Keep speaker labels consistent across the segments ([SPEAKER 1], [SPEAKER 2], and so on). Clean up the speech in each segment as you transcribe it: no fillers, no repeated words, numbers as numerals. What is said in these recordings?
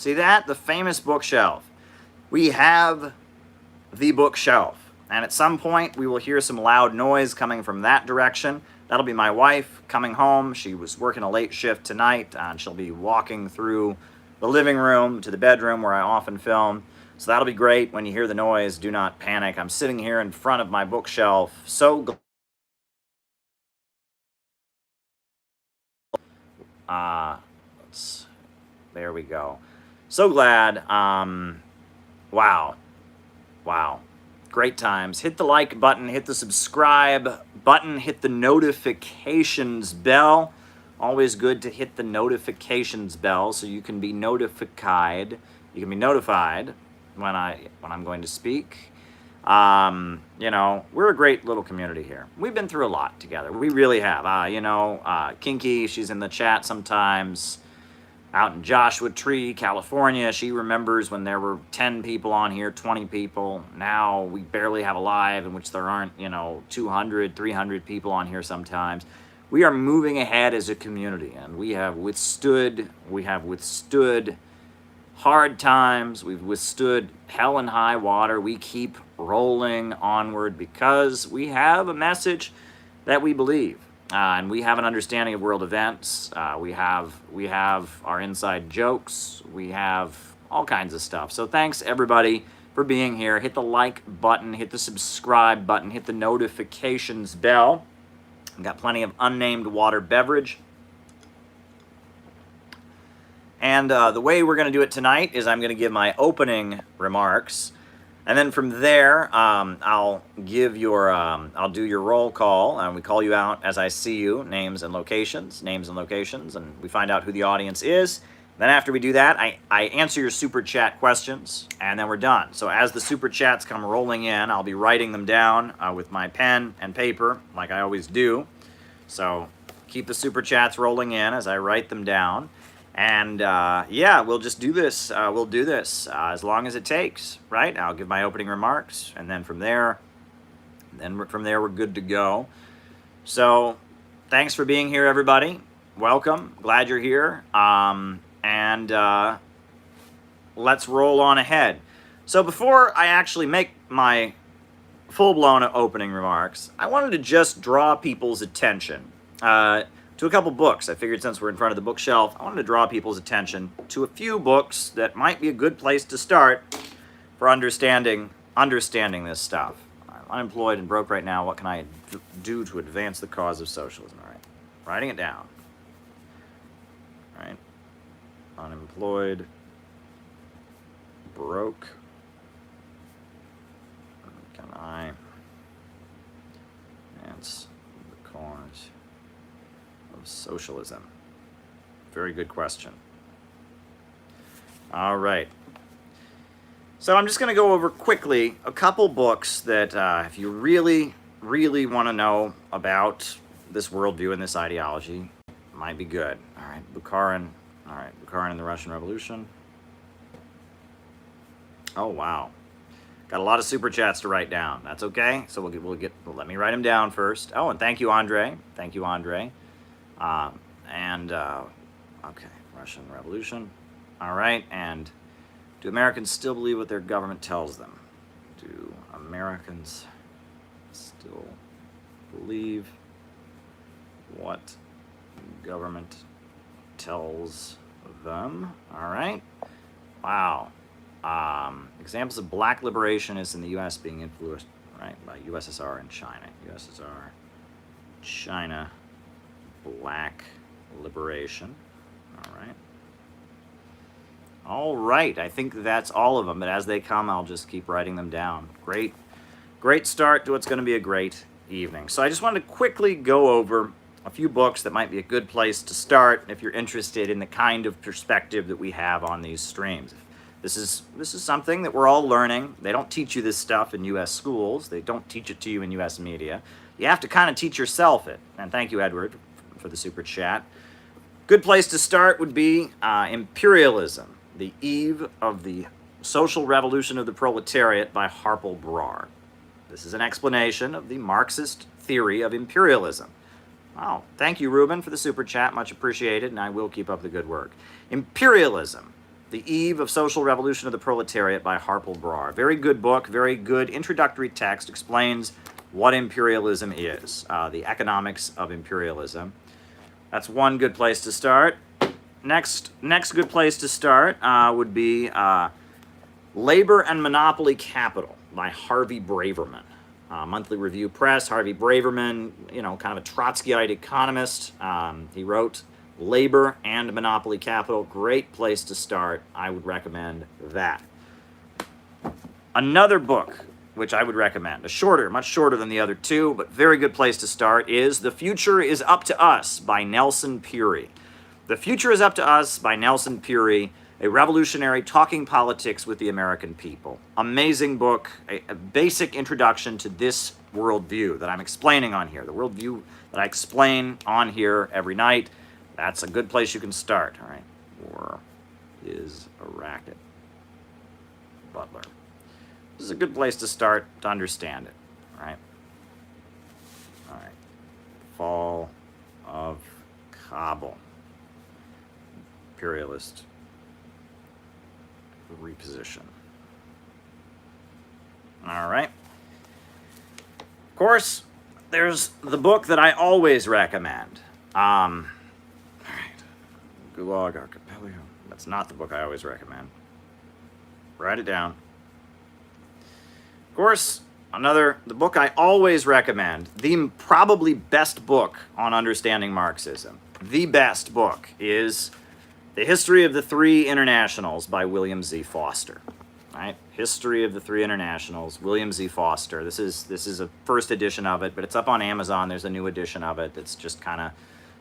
[SPEAKER 1] See that? The famous bookshelf. We have the bookshelf. And at some point, we will hear some loud noise coming from that direction. That'll be my wife coming home. She was working a late shift tonight, and she'll be walking through the living room to the bedroom where I often film. So that'll be great. When you hear the noise, do not panic. I'm sitting here in front of my bookshelf, so there we go. So glad. Wow. Great times. Hit the like button, hit the subscribe button, hit the notifications bell. Always good to hit the notifications bell so you can be notified. You can be notified when I'm going to speak. We're a great little community here. We've been through a lot together. We really have. Kinky, she's in the chat sometimes. Out in Joshua Tree, California, she remembers when there were 10 people on here, 20 people. Now we barely have a live in which there aren't, 200, 300 people on here sometimes. We are moving ahead as a community, and we have withstood hard times. We've withstood hell and high water. We keep rolling onward because we have a message that we believe. And we have an understanding of world events. We have our inside jokes. We have all kinds of stuff. So thanks, everybody, for being here. Hit the like button. Hit the subscribe button. Hit the notifications bell. I've got plenty of unnamed water beverage. And the way we're going to do it tonight is I'm going to give my opening remarks. And then from there, I'll do your roll call, and we call you out as I see you, names and locations, and we find out who the audience is. Then after we do that, I answer your super chat questions, and then we're done. So as the super chats come rolling in, I'll be writing them down with my pen and paper, like I always do. So keep the super chats rolling in as I write them down. And we'll just do this. We'll do this as long as it takes, right? I'll give my opening remarks, and then from there, we're good to go. So, thanks for being here, everybody. Welcome. Glad you're here. Let's roll on ahead. So before I actually make my full-blown opening remarks, I wanted to just draw people's attention to a couple books. I figured since we're in front of the bookshelf, I wanted to draw people's attention to a few books that might be a good place to start for understanding this stuff. I'm unemployed and broke right now. What can I do to advance the cause of socialism? All right, writing it down. All right, unemployed, broke. Can I advance the cause of socialism? Very good question. All right. So I'm just going to go over quickly a couple books that if you really, really want to know about this worldview and this ideology, might be good. All right, Bukharin. All right, Bukharin and the Russian Revolution. Oh, wow. Got a lot of super chats to write down. That's okay. So let me write them down first. Oh, and thank you, Andre. Thank you, Andre. Okay, Russian Revolution. All right, and do Americans still believe what their government tells them? Do Americans still believe what government tells them? All right. Wow. Examples of black liberationists in the U.S. being influenced, right, by USSR and China. USSR, China, black liberation. All right. All right. I think that's all of them, but as they come, I'll just keep writing them down. Great start to what's going to be a great evening. So I just wanted to quickly go over a few books that might be a good place to start if you're interested in the kind of perspective that we have on these streams. This is something that we're all learning. They don't teach you this stuff in U.S. schools. They don't teach it to you in U.S. media. You have to kind of teach yourself it. And thank you, Edward, for the super chat. Good place to start would be Imperialism, the Eve of the Social Revolution of the Proletariat by Harpal Brar. This is an explanation of the Marxist theory of imperialism. Wow, thank you, Ruben, for the super chat. Much appreciated, and I will keep up the good work. Imperialism. The Eve of Social Revolution of the Proletariat by Harpal Brar. Very good book, very good introductory text, explains what imperialism is, the economics of imperialism. That's one good place to start. Next good place to start would be Labor and Monopoly Capital by Harvey Braverman. Monthly Review Press. Harvey Braverman, kind of a Trotskyite economist. He wrote Labor and Monopoly Capital. Great place to start. I would recommend that. Another book which I would recommend, much shorter than the other two, but very good place to start, is The Future is Up to Us by Nelson Peary. The Future is Up to Us by Nelson Peary, a revolutionary talking politics with the American people. Amazing book, a basic introduction to this worldview that I'm explaining on here, the worldview that I explain on here every night. That's a good place you can start, all right? War is a racket. Butler. This is a good place to start to understand it, all right? All right. Fall of Kabul. Imperialist reposition. All right. Of course, there's the book that I always recommend. All right. Gulag Archipelago. That's not the book I always recommend. Write it down. Of course, the book I always recommend, the probably best book on understanding Marxism, the best book, is The History of the Three Internationals by William Z. Foster. Right? History of the Three Internationals, William Z. Foster. This is a first edition of it, but it's up on Amazon. There's a new edition of it that's just kind of,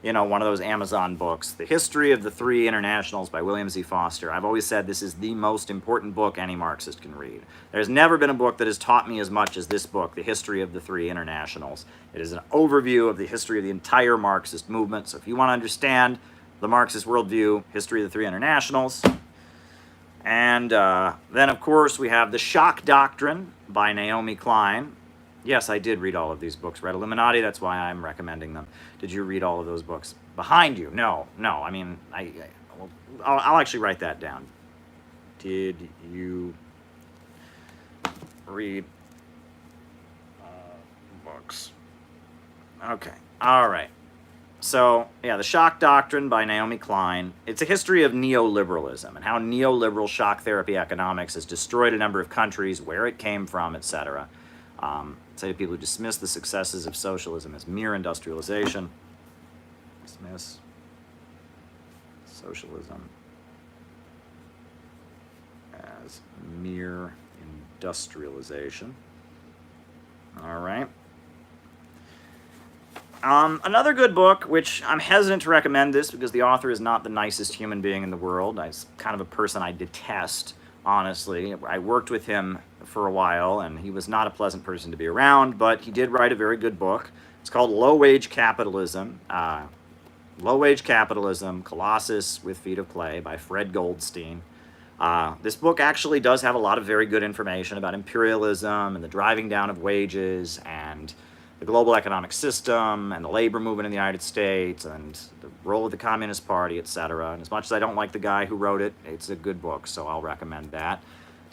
[SPEAKER 1] one of those Amazon books. The History of the Three Internationals by William Z. Foster. I've always said this is the most important book any Marxist can read. There's never been a book that has taught me as much as this book, The History of the Three Internationals. It is an overview of the history of the entire Marxist movement. So if you want to understand the Marxist worldview, History of the Three Internationals. And then, of course, we have The Shock Doctrine by Naomi Klein. Yes, I did read all of these books. Read Illuminati, that's why I'm recommending them. Did you read all of those books? Behind you? No. I mean, I'll actually write that down. Did you read books? Okay. All right. So, yeah, The Shock Doctrine by Naomi Klein. It's a history of neoliberalism and how neoliberal shock therapy economics has destroyed a number of countries, where it came from, etc. Say to people who dismiss the successes of socialism as mere industrialization. Dismiss socialism as mere industrialization. All right. Another good book, which I'm hesitant to recommend this because the author is not the nicest human being in the world. He's kind of a person I detest, honestly. I worked with him for a while, and he was not a pleasant person to be around, but he did write a very good book. It's called Low-Wage Capitalism. Low-Wage Capitalism, Colossus with Feet of Clay by Fred Goldstein. This book actually does have a lot of very good information about imperialism and the driving down of wages and the global economic system and the labor movement in the United States and the role of the Communist Party, etc. And as much as I don't like the guy who wrote it, it's a good book, so I'll recommend that.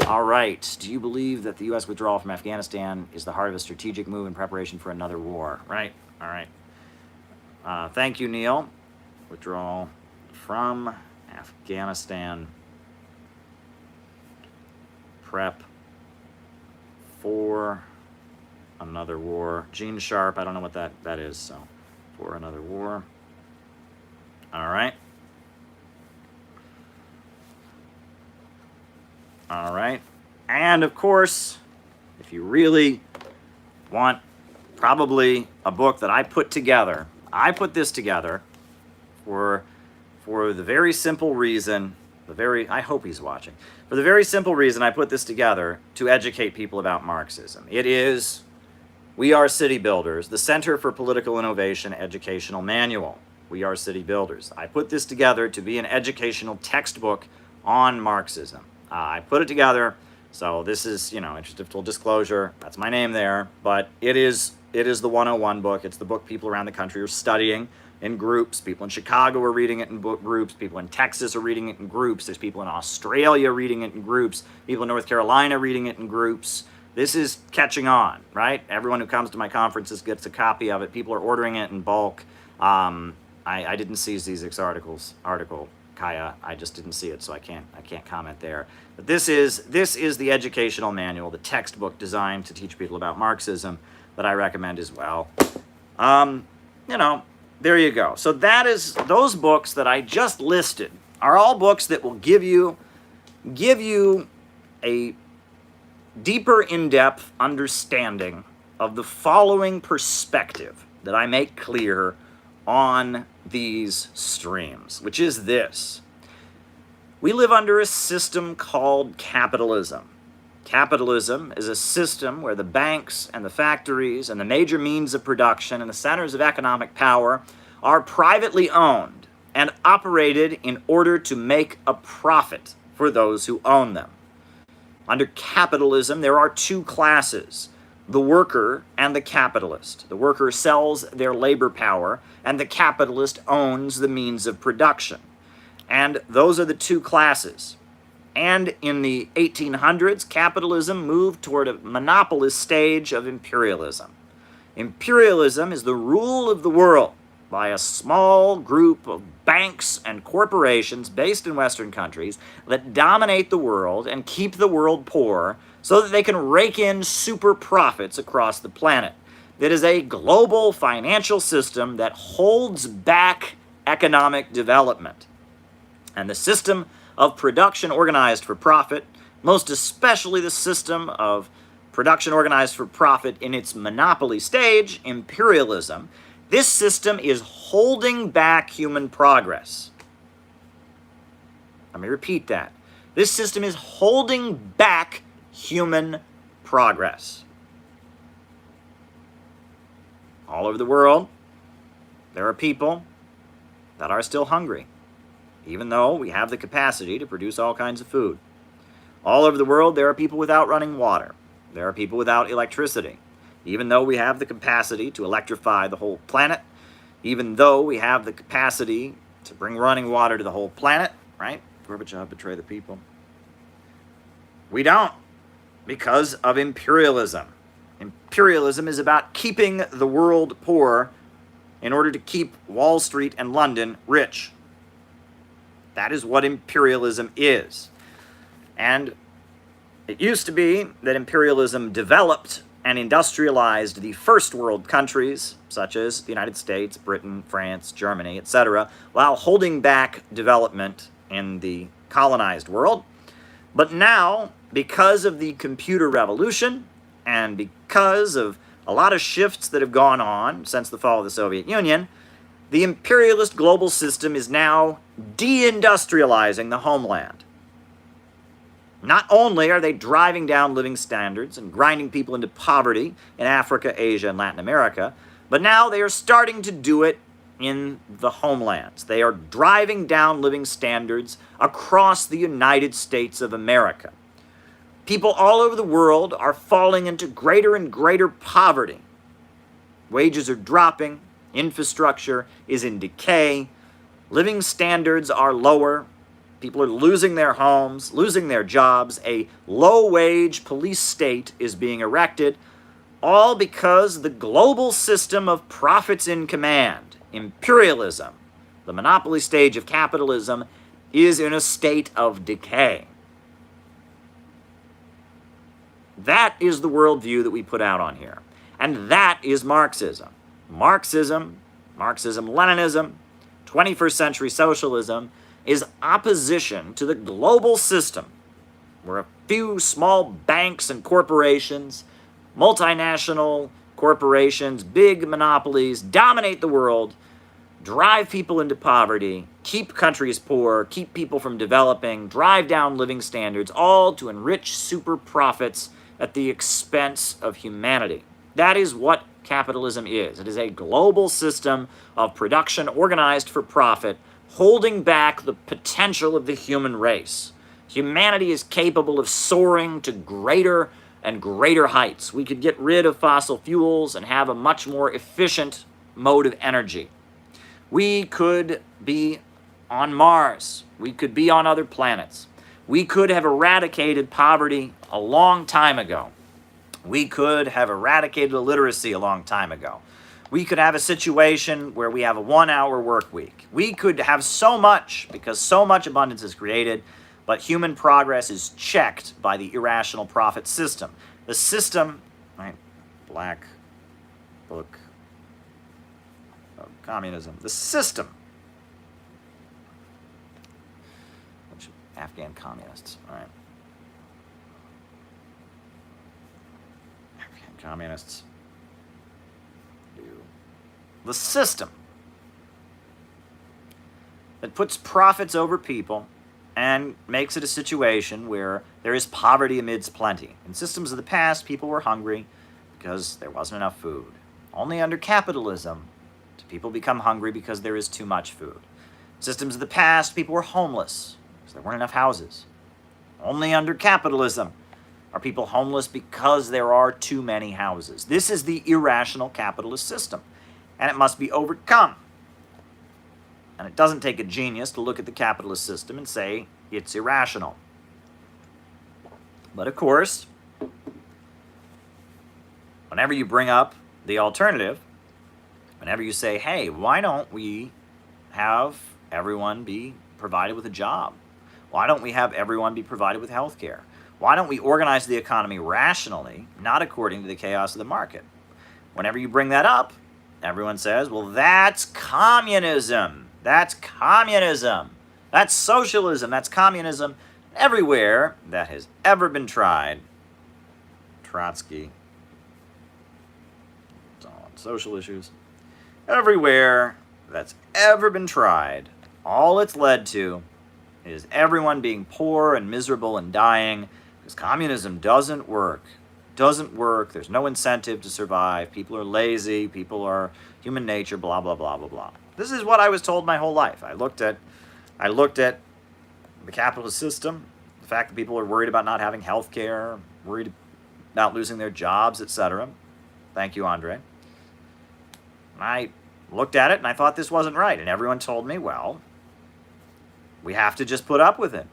[SPEAKER 1] All right. Do you believe that the U.S. withdrawal from Afghanistan is the heart of a strategic move in preparation for another war? Right. All right. Thank you, Neil. Withdrawal from Afghanistan. Prep for another war. Gene Sharp, I don't know what that is, so for another war. All right. All right. And of course, if you really want probably a book that I put together, I put this together for the very simple reason, I hope he's watching, for the very simple reason I put this together to educate people about Marxism. It is We Are City Builders, the Center for Political Innovation Educational Manual. We Are City Builders. I put this together to be an educational textbook on Marxism. I put it together, so this is, just a full disclosure, that's my name there, but it is the 101 book. It's the book people around the country are studying in groups. People in Chicago are reading it in book groups. People in Texas are reading it in groups. There's people in Australia reading it in groups. People in North Carolina reading it in groups. This is catching on, right? Everyone who comes to my conferences gets a copy of it. People are ordering it in bulk. I didn't see Zizek's article, Kaya. I just didn't see it, so I can't comment there. But this is the educational manual, the textbook designed to teach people about Marxism that I recommend as well. You know, there you go. So that is, those books that I just listed are all books that will give you a deeper, in-depth understanding of the following perspective that I make clear on these streams, which is this. We live under a system called capitalism. Capitalism is a system where the banks and the factories and the major means of production and the centers of economic power are privately owned and operated in order to make a profit for those who own them. Under capitalism, there are two classes, the worker and the capitalist. The worker sells their labor power, and the capitalist owns the means of production. And those are the two classes. And in the 1800s, capitalism moved toward a monopolist stage of imperialism. Imperialism is the rule of the world by a small group of banks and corporations based in Western countries that dominate the world and keep the world poor so that they can rake in super profits across the planet. It is a global financial system that holds back economic development. And the system of production organized for profit, most especially the system of production organized for profit in its monopoly stage, imperialism, this system is holding back human progress. Let me repeat that. This system is holding back human progress. All over the world, there are people that are still hungry, even though we have the capacity to produce all kinds of food. All over the world, there are people without running water. There are people without electricity. Even though we have the capacity to electrify the whole planet, even though we have the capacity to bring running water to the whole planet, right? Gorbachev betray the people. We don't, because of imperialism. Imperialism is about keeping the world poor in order to keep Wall Street and London rich. That is what imperialism is. And it used to be that imperialism developed and industrialized the first world countries, such as the United States, Britain, France, Germany, etc., while holding back development in the colonized world. But now, because of the computer revolution, and because of a lot of shifts that have gone on since the fall of the Soviet Union, the imperialist global system is now deindustrializing the homeland. Not only are they driving down living standards and grinding people into poverty in Africa, Asia, and Latin America, but now they are starting to do it in the homelands. They are driving down living standards across the United States of America. People all over the world are falling into greater and greater poverty. Wages are dropping, infrastructure is in decay, living standards are lower, people are losing their homes, losing their jobs, a low-wage police state is being erected, all because the global system of profits in command, imperialism, the monopoly stage of capitalism, is in a state of decay. That is the worldview that we put out on here. And that is Marxism. Marxism, Marxism-Leninism, 21st century socialism is opposition to the global system where a few small banks and corporations, multinational corporations, big monopolies dominate the world, drive people into poverty, keep countries poor, keep people from developing, drive down living standards, all to enrich super profits at the expense of humanity. That is what capitalism is. It is a global system of production organized for profit, holding back the potential of the human race. Humanity is capable of soaring to greater and greater heights. We could get rid of fossil fuels and have a much more efficient mode of energy. We could be on Mars. We could be on other planets. We could have eradicated poverty a long time ago. We could have eradicated illiteracy a long time ago. We could have a situation where we have a 1-hour work week. We could have so much, because so much abundance is created, but human progress is checked by the irrational profit system. The system, right, Black Book of Communism, the system, Afghan communists, all right. Afghan communists. The system that puts profits over people and makes it a situation where there is poverty amidst plenty. In systems of the past, people were hungry because there wasn't enough food. Only under capitalism do people become hungry because there is too much food. Systems of the past, people were homeless because there weren't enough houses. Only under capitalism are people homeless because there are too many houses. This is the irrational capitalist system, and it must be overcome. And it doesn't take a genius to look at the capitalist system and say it's irrational. But of course, whenever you bring up the alternative, whenever you say, hey, why don't we have everyone be provided with a job? Why don't we have everyone be provided with health care? Why don't we organize the economy rationally, not according to the chaos of the market? Whenever you bring that up, everyone says, well, that's communism. That's communism. That's socialism. That's communism. Everywhere that has ever been tried, Trotsky, it's all on social issues, everywhere that's ever been tried, all it's led to is everyone being poor and miserable and dying, because communism doesn't work. Doesn't work. There's no incentive to survive. People are lazy. People are human nature, blah, blah, blah, blah, blah. This is what I was told my whole life. I looked at the capitalist system, the fact that people are worried about not having health care, worried about losing their jobs, etc. Thank you, Andre. And I looked at it and I thought this wasn't right. And everyone told me, well, we have to just put up with it.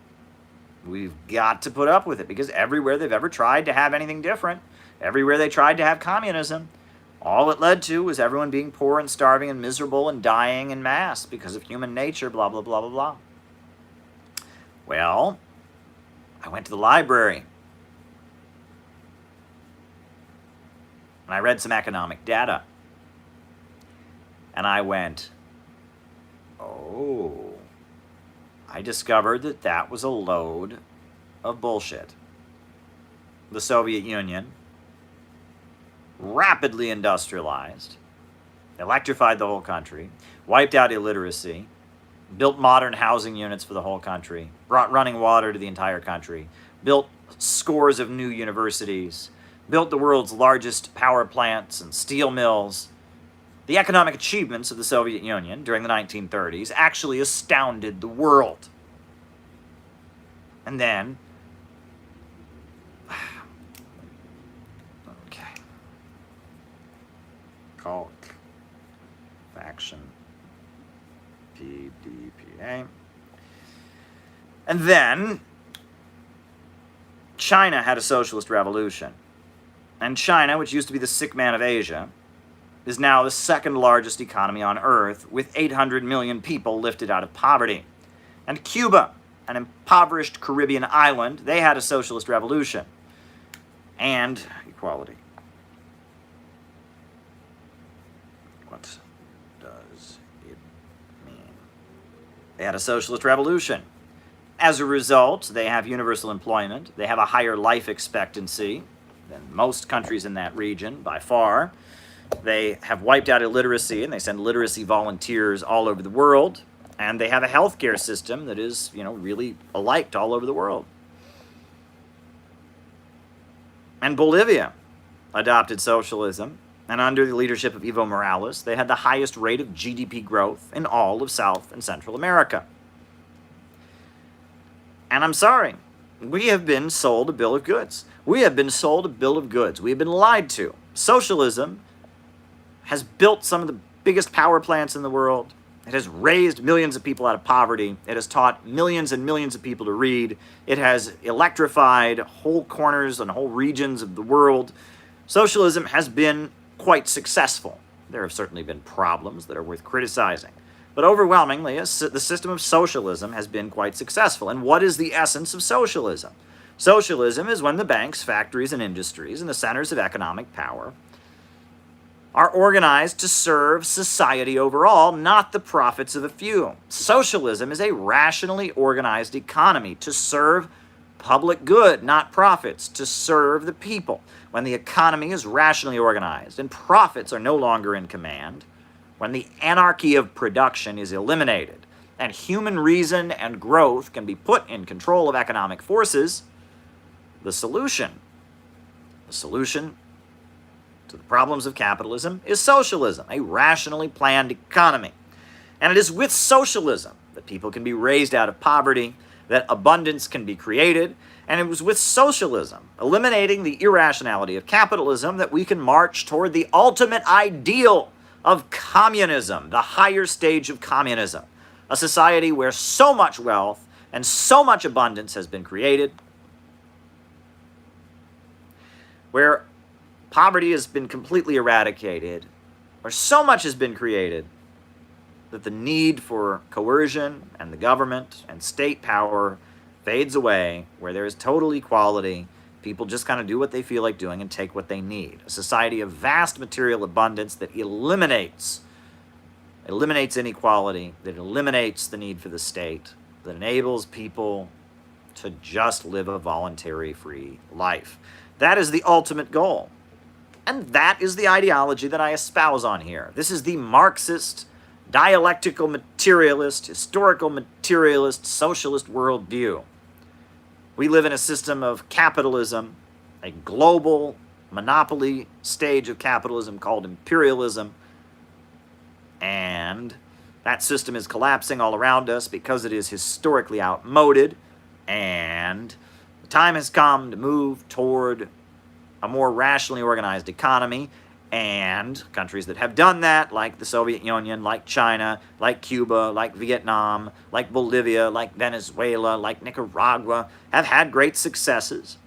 [SPEAKER 1] We've got to put up with it, because everywhere they've ever tried to have anything different, everywhere they tried to have communism, all it led to was everyone being poor and starving and miserable and dying en masse because of human nature, blah, blah, blah, blah, blah. Well, I went to the library and I read some economic data. And I went, oh, I discovered that that was a load of bullshit. The Soviet Union rapidly industrialized, electrified the whole country, wiped out illiteracy, built modern housing units for the whole country, brought running water to the entire country, built scores of new universities, built the world's largest power plants and steel mills. The economic achievements of the Soviet Union during the 1930s actually astounded the world. And then, okay, call faction PDPA. And then, China had a socialist revolution. And China, which used to be the sick man of Asia, is now the second largest economy on earth, with 800 million people lifted out of poverty. And Cuba, an impoverished Caribbean island, they had a socialist revolution and equality. What does it mean? They had a socialist revolution. As a result, they have universal employment. They have a higher life expectancy than most countries in that region, by far. They have wiped out illiteracy, and they send literacy volunteers all over the world. And they have a healthcare system that is, really liked all over the world. And Bolivia adopted socialism, and under the leadership of Evo Morales, they had the highest rate of GDP growth in all of South and Central America. And I'm sorry, we have been sold a bill of goods. We have been sold a bill of goods. We have been lied to. Socialism has built some of the biggest power plants in the world. It has raised millions of people out of poverty. It has taught millions and millions of people to read. It has electrified whole corners and whole regions of the world. Socialism has been quite successful. There have certainly been problems that are worth criticizing. But overwhelmingly, the system of socialism has been quite successful. And what is the essence of socialism? Socialism is when the banks, factories, and industries, and the centers of economic power, are organized to serve society overall, not the profits of a few. Socialism is a rationally organized economy to serve public good, not profits, to serve the people. When the economy is rationally organized and profits are no longer in command, when the anarchy of production is eliminated and human reason and growth can be put in control of economic forces, the solution to the problems of capitalism is socialism, a rationally planned economy. And it is with socialism that people can be raised out of poverty, that abundance can be created, and it was with socialism, eliminating the irrationality of capitalism, that we can march toward the ultimate ideal of communism, the higher stage of communism, a society where so much wealth and so much abundance has been created, where poverty has been completely eradicated, where so much has been created that the need for coercion and the government and state power fades away, where there is total equality. People just kind of do what they feel like doing and take what they need. A society of vast material abundance that eliminates inequality, that eliminates the need for the state, that enables people to just live a voluntary, free life. That is the ultimate goal. And that is the ideology that I espouse on here. This is the Marxist, dialectical materialist, historical materialist, socialist worldview. We live in a system of capitalism, a global monopoly stage of capitalism called imperialism, and that system is collapsing all around us because it is historically outmoded, and the time has come to move toward a more rationally organized economy, and countries that have done that, like the Soviet Union, like China, like Cuba, like Vietnam, like Bolivia, like Venezuela, like Nicaragua, have had great successes.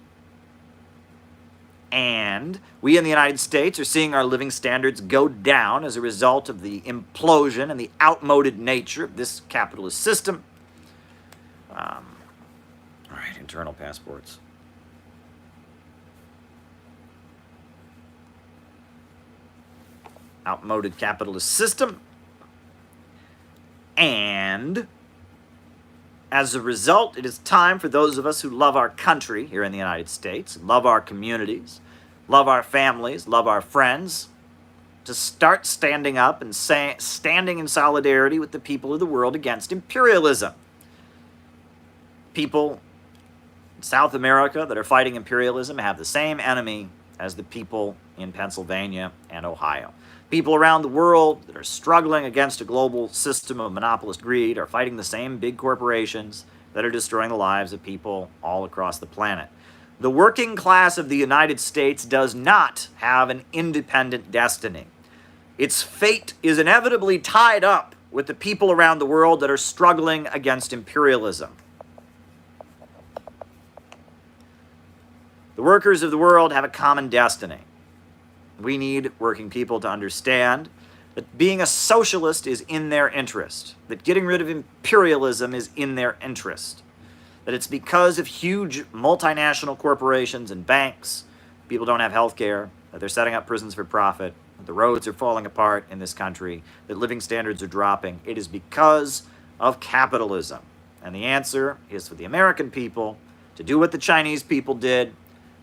[SPEAKER 1] And we in the United States are seeing our living standards go down as a result of the implosion and the outmoded nature of this capitalist system. All right, internal passports. Outmoded capitalist system. And as a result, it is time for those of us who love our country here in the United States, love our communities, love our families, love our friends, to start standing up and standing in solidarity with the people of the world against imperialism. People in South America that are fighting imperialism have the same enemy as the people in Pennsylvania and Ohio. People around the world that are struggling against a global system of monopolist greed are fighting the same big corporations that are destroying the lives of people all across the planet. The working class of the United States does not have an independent destiny. Its fate is inevitably tied up with the people around the world that are struggling against imperialism. The workers of the world have a common destiny. We need working people to understand that being a socialist is in their interest, that getting rid of imperialism is in their interest, that it's because of huge multinational corporations and banks, people don't have health care, that they're setting up prisons for profit, that the roads are falling apart in this country, that living standards are dropping. It is because of capitalism. And the answer is for the American people to do what the Chinese people did,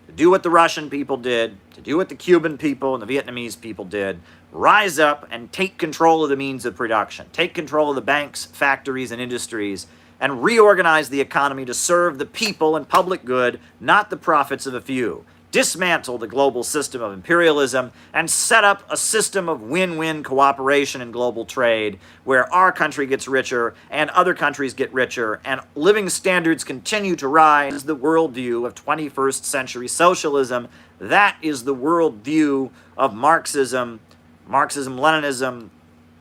[SPEAKER 1] to do what the Russian people did, to do what the Cuban people and the Vietnamese people did, rise up and take control of the means of production, take control of the banks, factories, and industries, and reorganize the economy to serve the people and public good, not the profits of a few. Dismantle the global system of imperialism and set up a system of win-win cooperation in global trade where our country gets richer and other countries get richer and living standards continue to rise. The worldview of 21st century socialism. That is the worldview of Marxism, Marxism-Leninism.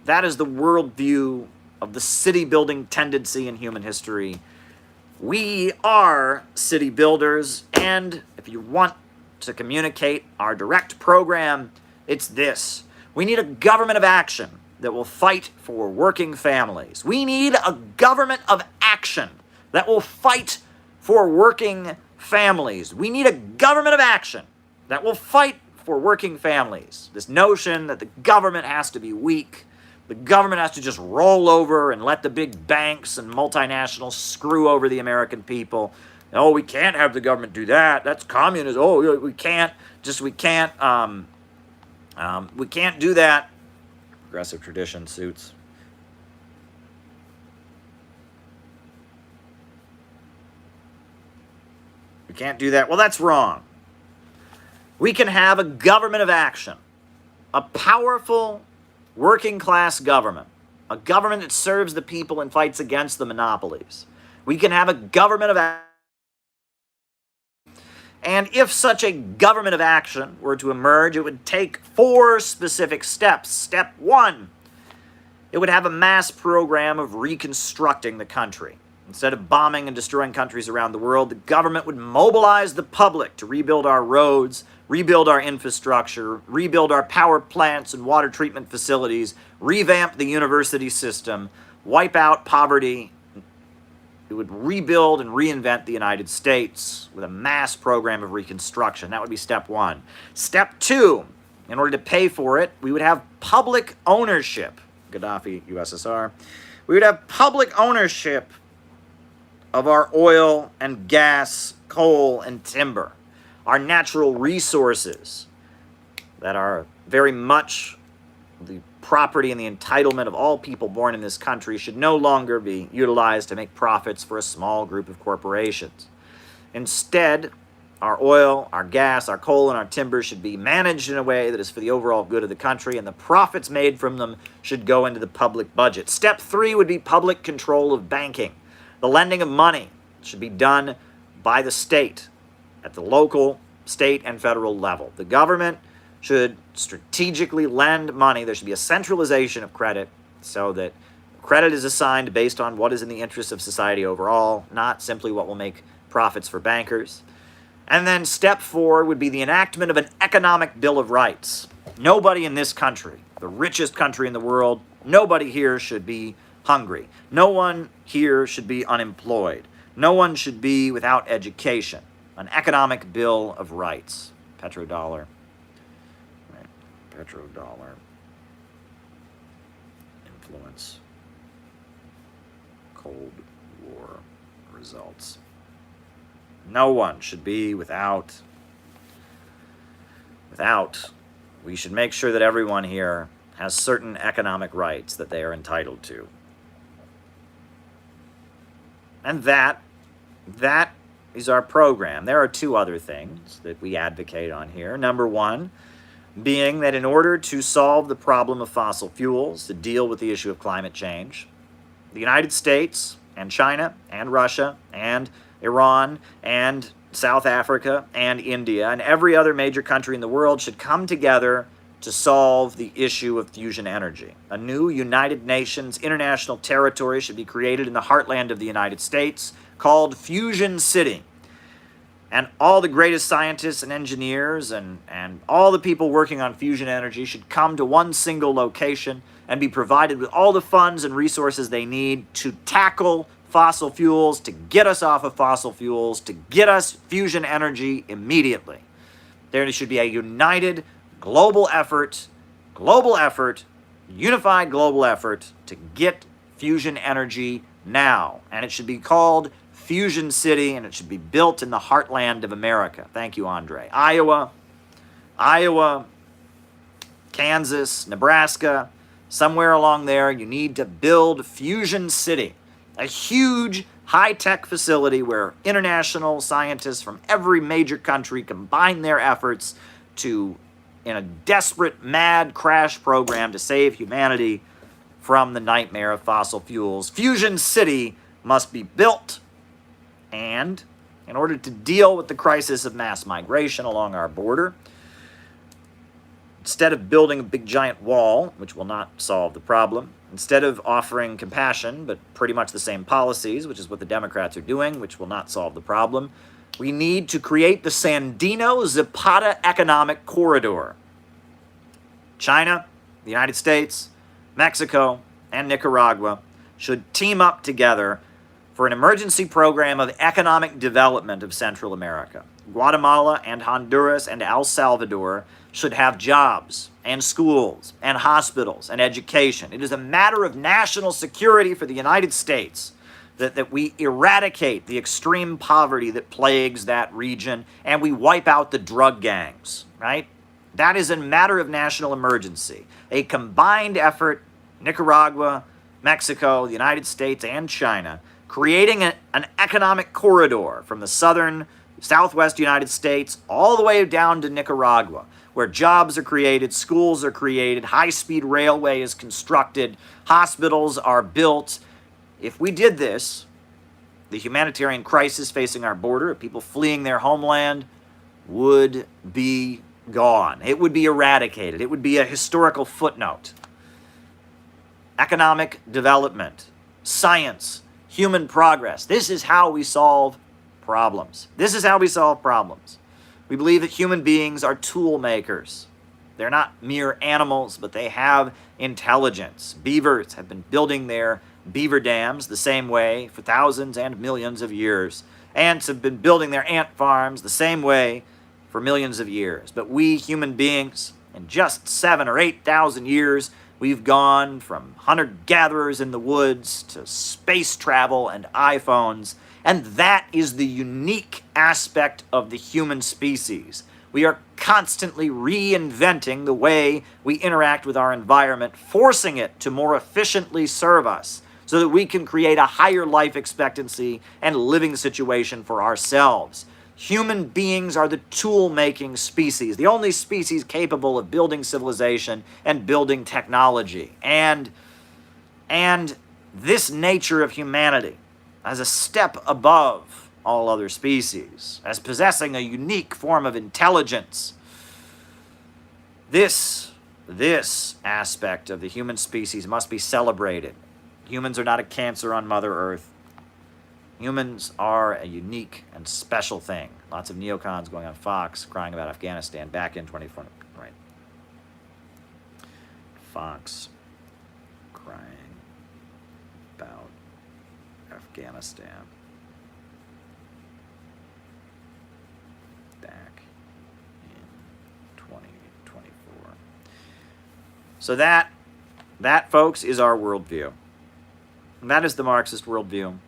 [SPEAKER 1] That is the worldview of the city-building tendency in human history. We are city builders, and if you want to communicate our direct program, it's this. We need a government of action that will fight for working families. We need a government of action that will fight for working families. We need a government of action that will fight for working families. This notion that the government has to be weak, the government has to just roll over and let the big banks and multinationals screw over the American people. Oh, we can't have the government do that. That's communism. Oh, we can't do that. Progressive tradition suits. We can't do that. Well, that's wrong. We can have a government of action, a powerful working class government, a government that serves the people and fights against the monopolies. We can have a government of action. And if such a government of action were to emerge, it would take 4 specific steps. Step 1, it would have a mass program of reconstructing the country. Instead of bombing and destroying countries around the world, the government would mobilize the public to rebuild our roads, rebuild our infrastructure, rebuild our power plants and water treatment facilities, revamp the university system, wipe out poverty. It would rebuild and reinvent the United States with a mass program of reconstruction. That would be step 1. Step 2, in order to pay for it, we would have public ownership. Gaddafi, USSR. We would have public ownership of our oil and gas, coal and timber, our natural resources that are very much the property and the entitlement of all people born in this country should no longer be utilized to make profits for a small group of corporations. Instead, our oil, our gas, our coal, and our timber should be managed in a way that is for the overall good of the country, and the profits made from them should go into the public budget. Step 3 would be public control of banking. The lending of money should be done by the state at the local, state, and federal level. The government should strategically lend money. There should be a centralization of credit so that credit is assigned based on what is in the interest of society overall, not simply what will make profits for bankers. And then step 4 would be the enactment of an economic bill of rights. Nobody in this country, the richest country in the world, nobody here should be hungry. No one here should be unemployed. No one should be without education. An economic bill of rights. Petrodollar. Right. Petrodollar. Influence. Cold War results. No one should be without. We should make sure that everyone here has certain economic rights that they are entitled to. And that is our program. There are 2 other things that we advocate on here. Number 1, being that in order to solve the problem of fossil fuels, to deal with the issue of climate change, the United States and China and Russia and Iran and South Africa and India and every other major country in the world should come together to solve the issue of fusion energy. A new United Nations international territory should be created in the heartland of the United States called Fusion City. And all the greatest scientists and engineers and all the people working on fusion energy should come to one single location and be provided with all the funds and resources they need to tackle fossil fuels, to get us off of fossil fuels, to get us fusion energy immediately. There should be a united global effort, unified global effort to get fusion energy now. And it should be called Fusion City, and it should be built in the heartland of America. Thank you, Andre. Iowa, Kansas, Nebraska, somewhere along there, you need to build Fusion City, a huge high-tech facility where international scientists from every major country combine their efforts to, in a desperate, mad crash program to save humanity from the nightmare of fossil fuels. Fusion City must be built, and in order to deal with the crisis of mass migration along our border, instead of building a big giant wall, which will not solve the problem, Instead of offering compassion, but pretty much the same policies, which is what the Democrats are doing, which will not solve the problem, we need to create the Sandino-Zapata economic corridor. China, the United States, Mexico, and Nicaragua should team up together for an emergency program of economic development of Central America. Guatemala and Honduras and El Salvador should have jobs and schools and hospitals and education. It is a matter of national security for the United States that we eradicate the extreme poverty that plagues that region and we wipe out the drug gangs, right? That is a matter of national emergency. A combined effort, Nicaragua, Mexico, the United States, and China, creating an economic corridor from the southwest United States all the way down to Nicaragua, where jobs are created, schools are created, high-speed railway is constructed, hospitals are built. If we did this, the humanitarian crisis facing our border of people fleeing their homeland would be gone. It would be eradicated. It would be a historical footnote. Economic development, science, human progress. This is how we solve problems. This is how we solve problems. We believe that human beings are tool makers. They're not mere animals, but they have intelligence. Beavers have been building their beaver dams the same way for thousands and millions of years. Ants have been building their ant farms the same way for millions of years. But we human beings, in just 7,000 or 8,000 years, we've gone from hunter-gatherers in the woods to space travel and iPhones, and that is the unique aspect of the human species. We are constantly reinventing the way we interact with our environment, forcing it to more efficiently serve us so that we can create a higher life expectancy and living situation for ourselves. Human beings are the tool-making species, the only species capable of building civilization and building technology. And this nature of humanity, as a step above all other species, as possessing a unique form of intelligence, this aspect of the human species must be celebrated. Humans are not a cancer on Mother Earth. Humans are a unique and special thing. Lots of neocons going on Fox crying about Afghanistan back in 2020. Right. Fox crying about Afghanistan back in 2024. So that, folks, is our worldview. And that is the Marxist worldview.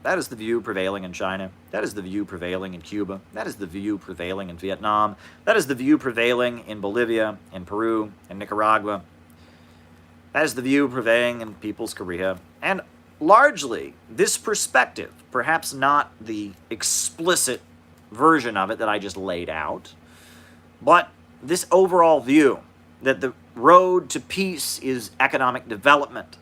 [SPEAKER 1] That is the view prevailing in China. That is the view prevailing in Cuba. That is the view prevailing in Vietnam. That is the view prevailing in Bolivia, in Peru, in Nicaragua. That is the view prevailing in People's Korea. And largely, this perspective, perhaps not the explicit version of it that I just laid out, but this overall view that the road to peace is economic development,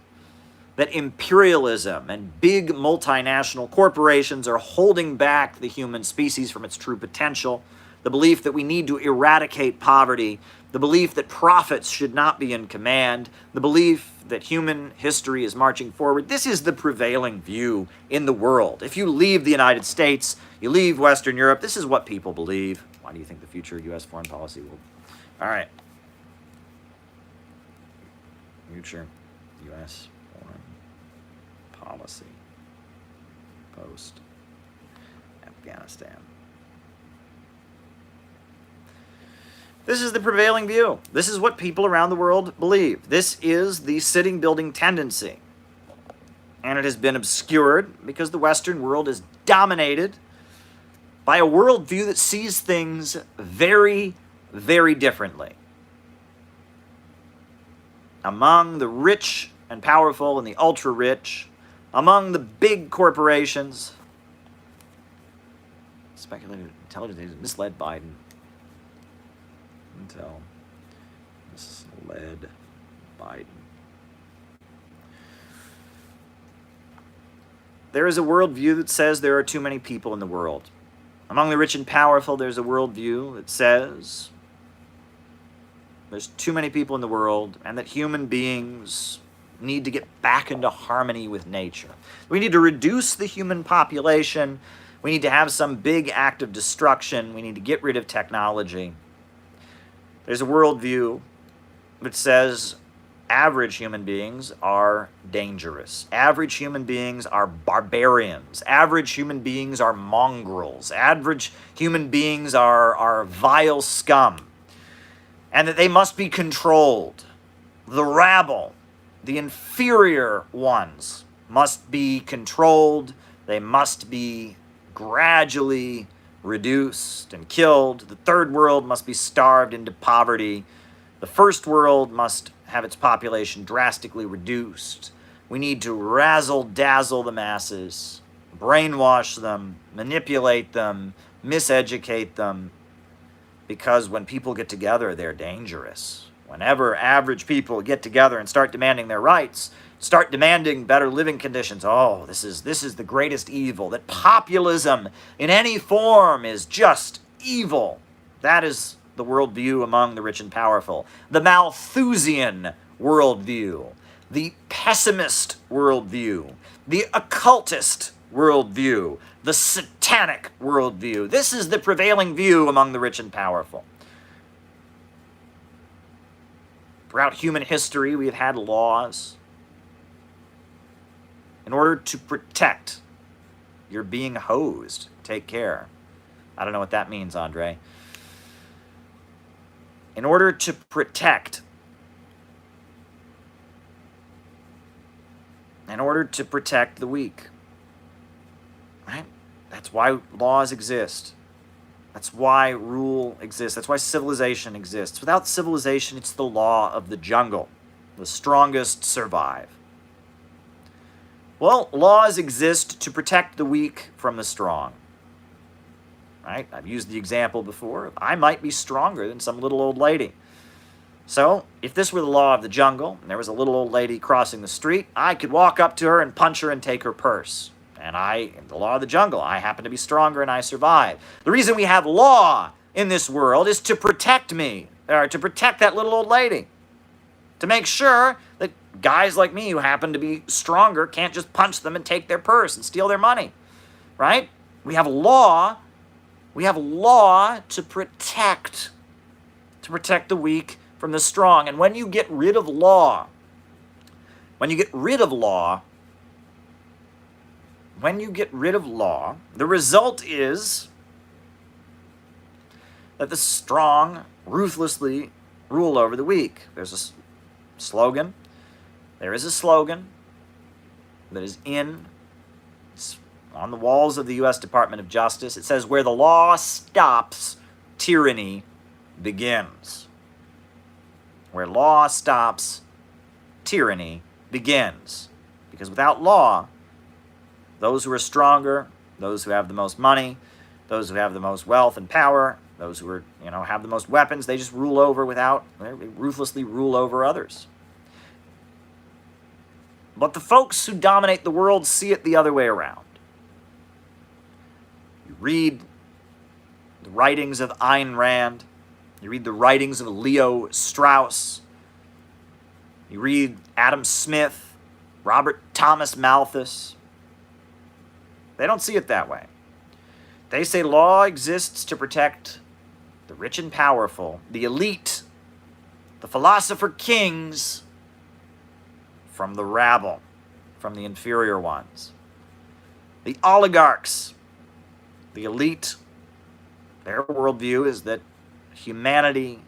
[SPEAKER 1] that imperialism and big multinational corporations are holding back the human species from its true potential, the belief that we need to eradicate poverty, the belief that profits should not be in command, the belief that human history is marching forward. This is the prevailing view in the world. If you leave the United States, you leave Western Europe, this is what people believe. Why do you think the future of U.S. foreign policy will... All right. Future U.S. policy post Afghanistan. This is the prevailing view. This is what people around the world believe. This is the sitting building tendency. And it has been obscured because the Western world is dominated by a worldview that sees things very, very differently. Among the rich and powerful and the ultra-rich, among the big corporations, speculative intelligence agents misled Biden. Intel misled Biden. There is a worldview that says there are too many people in the world. Among the rich and powerful, there's a worldview that says there's too many people in the world and that human beings need to get back into harmony with nature. We need to reduce the human population. We need to have some big act of destruction. We need to get rid of technology. There's a worldview that says average human beings are dangerous. Average human beings are barbarians. Average human beings are mongrels. Average human beings are vile scum. And that they must be controlled. The rabble, the inferior ones, must be controlled. They must be gradually reduced and killed. The third world must be starved into poverty. The first world must have its population drastically reduced. We need to razzle-dazzle the masses, brainwash them, manipulate them, miseducate them, because when people get together, they're dangerous. Whenever average people get together and start demanding their rights, start demanding better living conditions, oh, this is the greatest evil. That populism in any form is just evil. That is the worldview among the rich and powerful. The Malthusian worldview, the pessimist worldview, the occultist worldview, the satanic worldview. This is the prevailing view among the rich and powerful. Throughout human history, we have had laws in order to protect. You're being hosed. Take care. I don't know what that means, Andre. In order to protect. In order to protect the weak. Right? That's why laws exist. That's why rule exists. That's why civilization exists. Without civilization, it's the law of the jungle. The strongest survive. Well, laws exist to protect the weak from the strong. Right? I've used the example before. I might be stronger than some little old lady. So, if this were the law of the jungle, and there was a little old lady crossing the street, I could walk up to her and punch her and take her purse. And in the law of the jungle, I happen to be stronger and I survive. The reason we have law in this world is to protect me, or to protect that little old lady. To make sure that guys like me who happen to be stronger can't just punch them and take their purse and steal their money. Right? We have law. We have law to protect the weak from the strong. And when you get rid of law, the result is that the strong ruthlessly rule over the weak. There is a slogan that is it's on the walls of the U.S. Department of Justice. It says, where the law stops, tyranny begins. Where law stops, tyranny begins. Because without law, those who are stronger, those who have the most money, those who have the most wealth and power, those who are, have the most weapons, they just ruthlessly rule over others. But the folks who dominate the world see it the other way around. You read the writings of Ayn Rand, you read the writings of Leo Strauss, you read Adam Smith, Robert Thomas Malthus. They don't see it that way. They say law exists to protect the rich and powerful, the elite, the philosopher kings, from the rabble, from the inferior ones. The oligarchs, the elite, their worldview is that humanity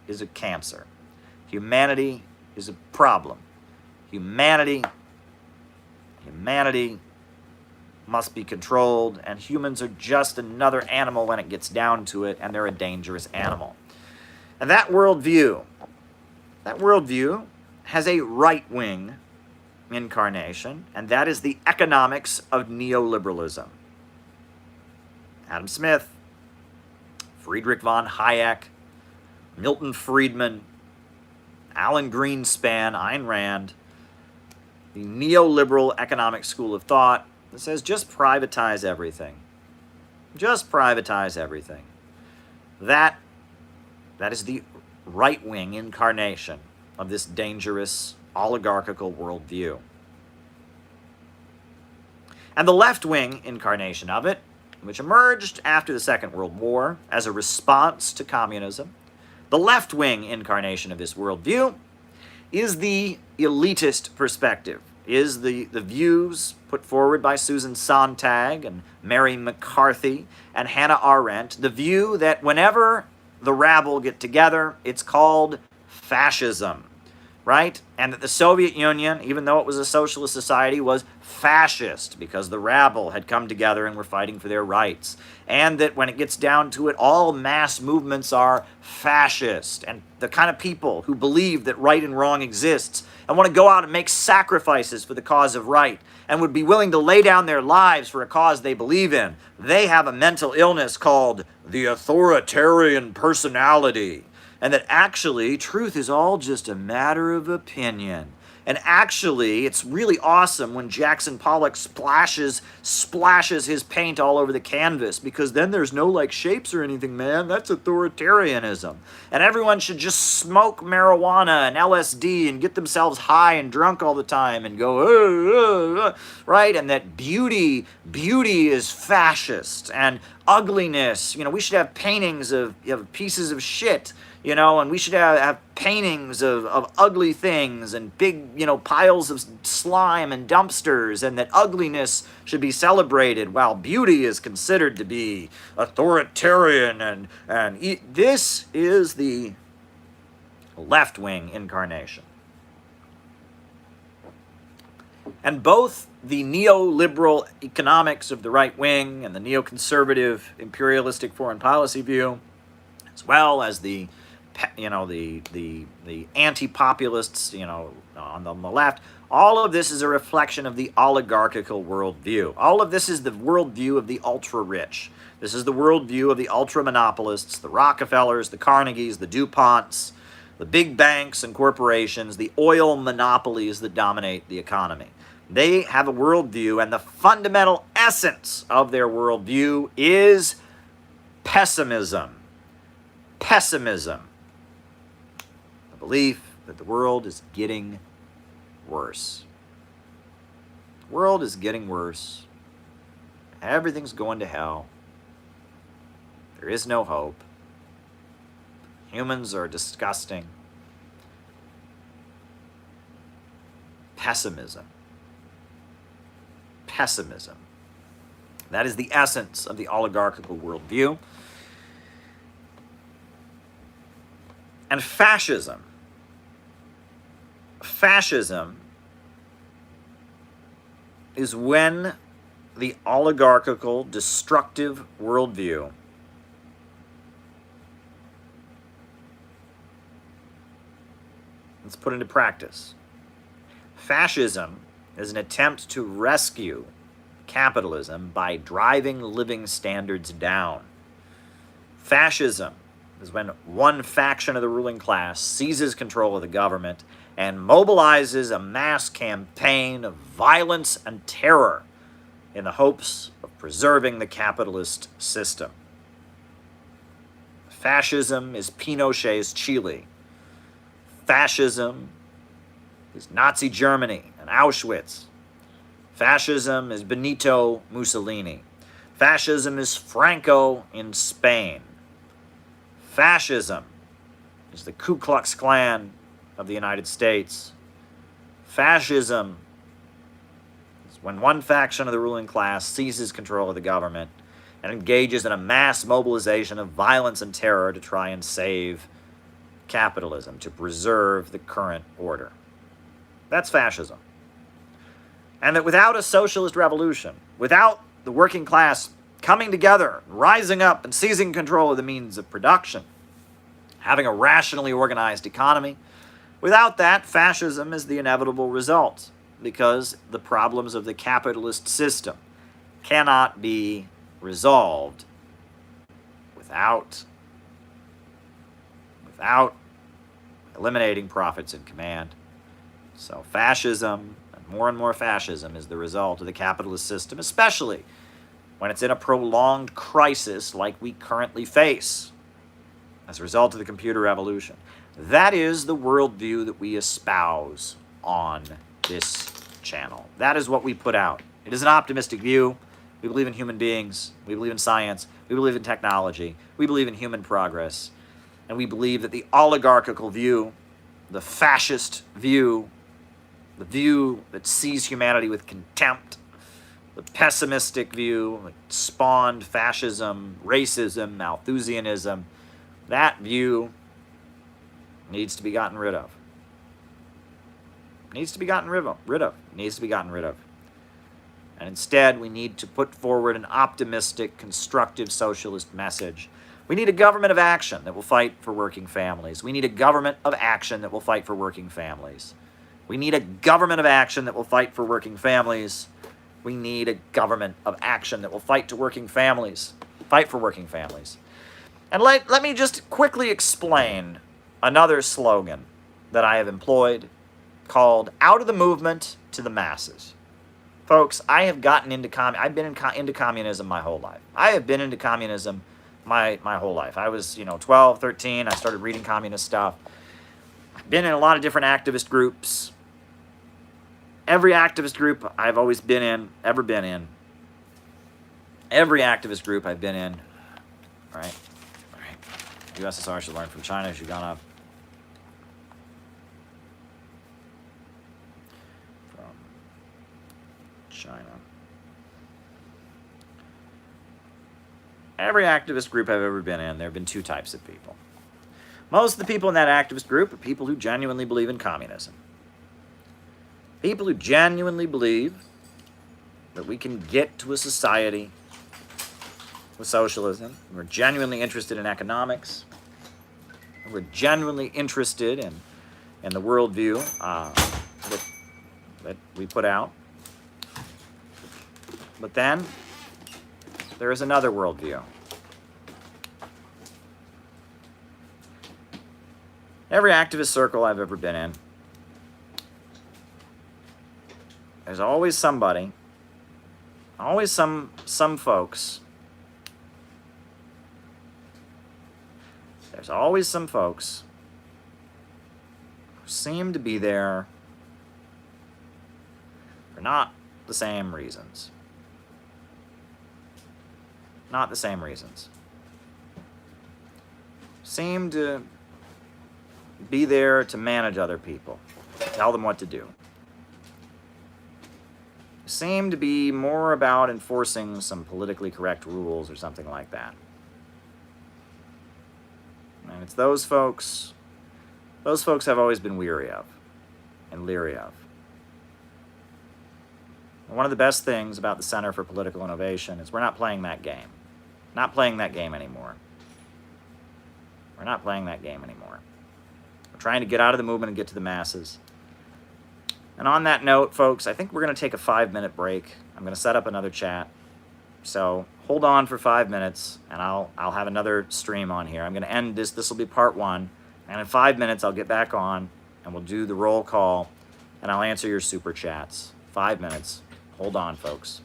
[SPEAKER 1] is a cancer. Humanity is a problem. Humanity must be controlled, and humans are just another animal when it gets down to it, and they're a dangerous animal. And that worldview has a right-wing incarnation, and that is the economics of neoliberalism. Adam Smith, Friedrich von Hayek, Milton Friedman, Alan Greenspan, Ayn Rand, the neoliberal economic school of thought that says just privatize everything. Just privatize everything. That is the right-wing incarnation of this dangerous oligarchical worldview. And the left-wing incarnation of it, which emerged after the Second World War as a response to communism, the left-wing incarnation of this worldview is the elitist perspective, is the views put forward by Susan Sontag and Mary McCarthy and Hannah Arendt, the view that whenever the rabble get together, it's called fascism, right? And that the Soviet Union, even though it was a socialist society, was fascist because the rabble had come together and were fighting for their rights. And that when it gets down to it, all mass movements are fascist. And the kind of people who believe that right and wrong exists and want to go out and make sacrifices for the cause of right and would be willing to lay down their lives for a cause they believe in, they have a mental illness called the authoritarian personality. And that actually, truth is all just a matter of opinion. And actually, it's really awesome when Jackson Pollock splashes his paint all over the canvas, because then there's no like shapes or anything, man. That's authoritarianism. And everyone should just smoke marijuana and LSD and get themselves high and drunk all the time and go, right? And that beauty is fascist, and ugliness, we should have paintings of pieces of shit, and we should have paintings of ugly things and big, piles of slime and dumpsters, and that ugliness should be celebrated while beauty is considered to be authoritarian. And this is the left-wing incarnation. And both the neoliberal economics of the right wing and the neoconservative imperialistic foreign policy view, as well as the anti-populists, on the left, all of this is a reflection of the oligarchical worldview. All of this is the worldview of the ultra-rich. This is the worldview of the ultra-monopolists, the Rockefellers, the Carnegies, the DuPonts, the big banks and corporations, the oil monopolies that dominate the economy. They have a worldview, and the fundamental essence of their worldview is pessimism. Pessimism. The belief that the world is getting worse. The world is getting worse. Everything's going to hell. There is no hope. Humans are disgusting. Pessimism. Pessimism. That is the essence of the oligarchical worldview. And fascism. Fascism is when the oligarchical, destructive worldview is put into practice. Fascism is an attempt to rescue capitalism by driving living standards down. Fascism is when one faction of the ruling class seizes control of the government and mobilizes a mass campaign of violence and terror in the hopes of preserving the capitalist system. Fascism is Pinochet's Chile. Fascism is Nazi Germany and Auschwitz. Fascism is Benito Mussolini. Fascism is Franco in Spain. Fascism is the Ku Klux Klan of the United States. Fascism is when one faction of the ruling class seizes control of the government and engages in a mass mobilization of violence and terror to try and save capitalism, to preserve the current order. That's fascism. And that without a socialist revolution, without the working class coming together, rising up and seizing control of the means of production, having a rationally organized economy, without that, fascism is the inevitable result, because the problems of the capitalist system cannot be resolved without eliminating profits in command. So fascism, and more fascism, is the result of the capitalist system, especially when it's in a prolonged crisis like we currently face as a result of the computer revolution. That is the worldview that we espouse on this channel. That is what we put out. It is an optimistic view. We believe in human beings. We believe in science. We believe in technology. We believe in human progress. And we believe that the oligarchical view, the fascist view, the view that sees humanity with contempt, the pessimistic view that spawned fascism, racism, Malthusianism, that view needs to be gotten rid of. Needs to be gotten rid of. Needs to be gotten rid of. And instead, we need to put forward an optimistic, constructive socialist message. We need a government of action that will fight for working families. We need a government of action that will fight for working families. We need a government of action that will fight for working families. We need a government of action that will fight to working families. Fight for working families. And let me just quickly explain another slogan that I have employed called "Out of the movement to the masses." Folks, I have gotten into I've been into communism my whole life. I have been into communism my whole life. I was, 12, 13. I started reading communist stuff. I've been in a lot of different activist groups. Every activist group I've always been in, ever been in. Every activist group I've been in. All right. USSR should learn from China. Should gone up. China. Every activist group I've ever been in, there have been two types of people. Most of the people in that activist group are people who genuinely believe in communism. People who genuinely believe that we can get to a society with socialism. We're genuinely interested in economics. We're genuinely interested in the worldview that we put out. But then, there is another worldview. Every activist circle I've ever been in, there's always somebody, always some folks, there's always some folks who seem to be there for not the same reasons. Not the same reasons. Seem to be there to manage other people, tell them what to do. Seem to be more about enforcing some politically correct rules or something like that. And it's those folks I've always been weary of and leery of. And one of the best things about the Center for Political Innovation is we're not playing that game. Not playing that game anymore. We're not playing that game anymore. We're trying to get out of the movement and get to the masses. And on that note, folks, I think we're going to take a 5-minute break. I'm going to set up another chat. So hold on for 5 minutes, and I'll have another stream on here. I'm going to end this. This will be part 1. And in 5 minutes, I'll get back on, and we'll do the roll call, and I'll answer your super chats. 5 minutes. Hold on, folks.